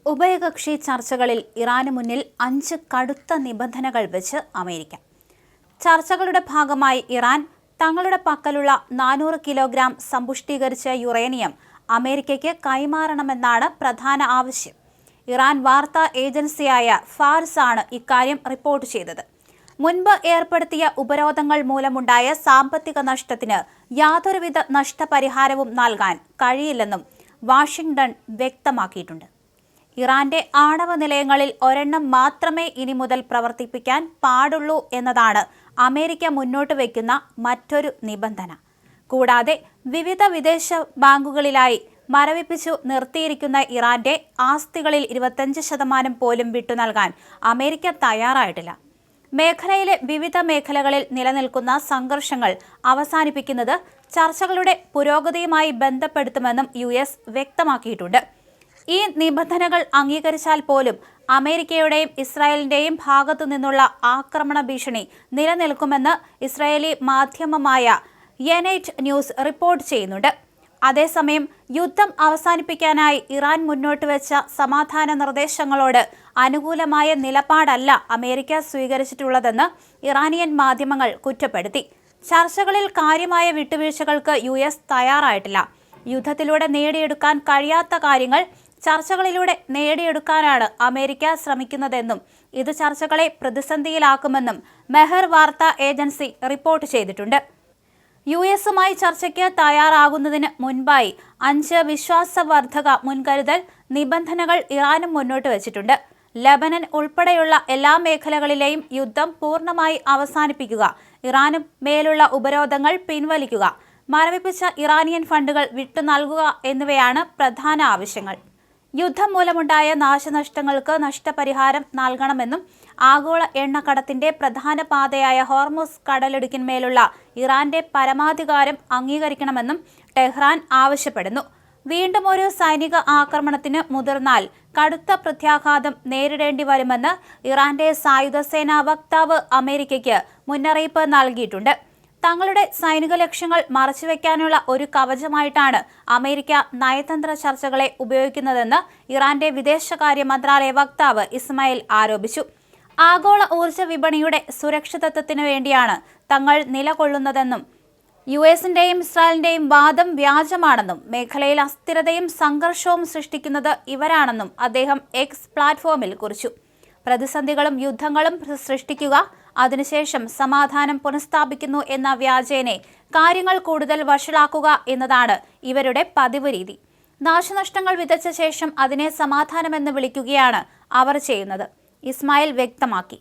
ഉഭയകക്ഷി ചർച്ചകളിൽ ഇറാന് മുന്നിൽ 5 കടുത്ത നിബന്ധനകൾ വെച്ച് അമേരിക്ക. ചർച്ചകളുടെ ഭാഗമായി ഇറാൻ തങ്ങളുടെ പക്കലുള്ള 400 കിലോഗ്രാം സമ്പുഷ്ടീകരിച്ച യുറേനിയം അമേരിക്കയ്ക്ക് കൈമാറണമെന്നാണ് പ്രധാന ആവശ്യം. ഇറാൻ വാർത്താ ഏജൻസിയായ ഫാർസ് ആണ് ഇക്കാര്യം റിപ്പോർട്ട് ചെയ്തത്. മുൻപ് ഏർപ്പെടുത്തിയ ഉപരോധങ്ങൾ മൂലമുണ്ടായ സാമ്പത്തിക നഷ്ടത്തിന് യാതൊരുവിധ നഷ്ടപരിഹാരവും നൽകാൻ കഴിയില്ലെന്നും വാഷിംഗ്ടൺ വ്യക്തമാക്കിയിട്ടുണ്ട്. ഇറാന്റെ ആണവ നിലയങ്ങളിൽ ഒരെണ്ണം മാത്രമേ ഇനി മുതൽ പ്രവർത്തിപ്പിക്കാൻ പാടുള്ളൂ എന്നതാണ് അമേരിക്ക മുന്നോട്ട് വയ്ക്കുന്ന മറ്റൊരു നിബന്ധന. കൂടാതെ വിവിധ വിദേശ ബാങ്കുകളിലായി മരവിപ്പിച്ചു നിർത്തിയിരിക്കുന്ന ഇറാന്റെ ആസ്തികളിൽ 25% പോലും വിട്ടു നൽകാൻ അമേരിക്ക തയ്യാറായിട്ടില്ല. മേഖലയിലെ വിവിധ മേഖലകളിൽ നിലനിൽക്കുന്ന സംഘർഷങ്ങൾ അവസാനിപ്പിക്കുന്നത് ചർച്ചകളുടെ പുരോഗതിയുമായി ബന്ധപ്പെടുത്തുമെന്നും US വ്യക്തമാക്കിയിട്ടുണ്ട്. ഈ നിബന്ധനകൾ അംഗീകരിച്ചാൽ പോലും അമേരിക്കയുടെയും ഇസ്രായേലിന്റെയും ഭാഗത്തു നിന്നുള്ള ആക്രമണ ഭീഷണി നിലനിൽക്കുമെന്ന് ഇസ്രായേലി മാധ്യമമായ യെനൈറ്റ് ന്യൂസ് റിപ്പോർട്ട് ചെയ്യുന്നുണ്ട്. അതേസമയം യുദ്ധം അവസാനിപ്പിക്കാനായി ഇറാൻ മുന്നോട്ട് വെച്ച സമാധാന നിർദ്ദേശങ്ങളോട് അനുകൂലമായ നിലപാടല്ല അമേരിക്ക സ്വീകരിച്ചിട്ടുള്ളതെന്ന് ഇറാനിയൻ മാധ്യമങ്ങൾ കുറ്റപ്പെടുത്തി. ചർച്ചകളിൽ കാര്യമായ വിട്ടുവീഴ്ചകൾക്ക് US തയ്യാറായിട്ടില്ല. യുദ്ധത്തിലൂടെ നേടിയെടുക്കാൻ കഴിയാത്ത കാര്യങ്ങൾ ചർച്ചകളിലൂടെ നേടിയെടുക്കാനാണ് അമേരിക്ക ശ്രമിക്കുന്നതെന്നും ഇത് ചർച്ചകളെ പ്രതിസന്ധിയിലാക്കുമെന്നും മെഹർ വാർത്താ ഏജൻസി റിപ്പോർട്ട് ചെയ്തിട്ടുണ്ട്. USുമായി ചർച്ചയ്ക്ക് തയ്യാറാകുന്നതിന് മുൻപായി 5 വിശ്വാസവർദ്ധക മുൻകരുതൽ നിബന്ധനകൾ ഇറാനും മുന്നോട്ട് വച്ചിട്ടുണ്ട്. ലെബനൻ ഉൾപ്പെടെയുള്ള എല്ലാ മേഖലകളിലെയും യുദ്ധം പൂർണ്ണമായി അവസാനിപ്പിക്കുക, ഇറാനും മേലുള്ള ഉപരോധങ്ങൾ പിൻവലിക്കുക, മരവിപ്പിച്ച ഇറാനിയൻ ഫണ്ടുകൾ വിട്ടു നൽകുക എന്നിവയാണ് പ്രധാന ആവശ്യങ്ങൾ. യുദ്ധം മൂലമുണ്ടായ നാശനഷ്ടങ്ങൾക്ക് നഷ്ടപരിഹാരം നൽകണമെന്നും ആഗോള എണ്ണക്കടത്തിന്റെ പ്രധാന പാതയായ ഹോർമുസ് കടലിടുക്കിന്മേലുള്ള ഇറാന്റെ പരമാധികാരം അംഗീകരിക്കണമെന്നും ടെഹ്റാൻ ആവശ്യപ്പെടുന്നു. വീണ്ടും ഒരു സൈനിക ആക്രമണത്തിന് മുതിർന്നാൽ കടുത്ത പ്രത്യാഘാതം നേരിടേണ്ടി വരുമെന്ന് ഇറാന്റെ സായുധസേനാ വക്താവ് അമേരിക്കയ്ക്ക് മുന്നറിയിപ്പ് നൽകിയിട്ടുണ്ട്. തങ്ങളുടെ സൈനിക ലക്ഷ്യങ്ങൾ മറച്ചുവെക്കാനുള്ള ഒരു കവചമായിട്ടാണ് അമേരിക്ക നയതന്ത്ര ചർച്ചകളെ ഉപയോഗിക്കുന്നതെന്ന് ഇറാന്റെ വിദേശകാര്യ മന്ത്രാലയ വക്താവ് ഇസ്മായിൽ ആരോപിച്ചു. ആഗോള ഊർജ്ജ വിപണിയുടെ സുരക്ഷിതത്വത്തിനു വേണ്ടിയാണ് തങ്ങൾ നിലകൊള്ളുന്നതെന്നും USന്റെയും ഇസ്രായേലിന്റെയും വാദം വ്യാജമാണെന്നും മേഖലയിൽ അസ്ഥിരതയും സംഘർഷവും സൃഷ്ടിക്കുന്നത് ഇവരാണെന്നും അദ്ദേഹം എക്സ് പ്ലാറ്റ്ഫോമിൽ കുറിച്ചു. പ്രതിസന്ധികളും യുദ്ധങ്ങളും സൃഷ്ടിക്കുക, അതിനുശേഷം സമാധാനം പുനഃസ്ഥാപിക്കുന്നു എന്ന വ്യാജേനെ കാര്യങ്ങൾ കൂടുതൽ വഷളാക്കുക എന്നതാണ് ഇവരുടെ പതിവ് രീതി. നാശനഷ്ടങ്ങൾ വിതച്ച ശേഷം അതിനെ സമാധാനമെന്ന് വിളിക്കുകയാണ് അവർ ചെയ്യുന്നത്, ഇസ്മായിൽ വ്യക്തമാക്കി.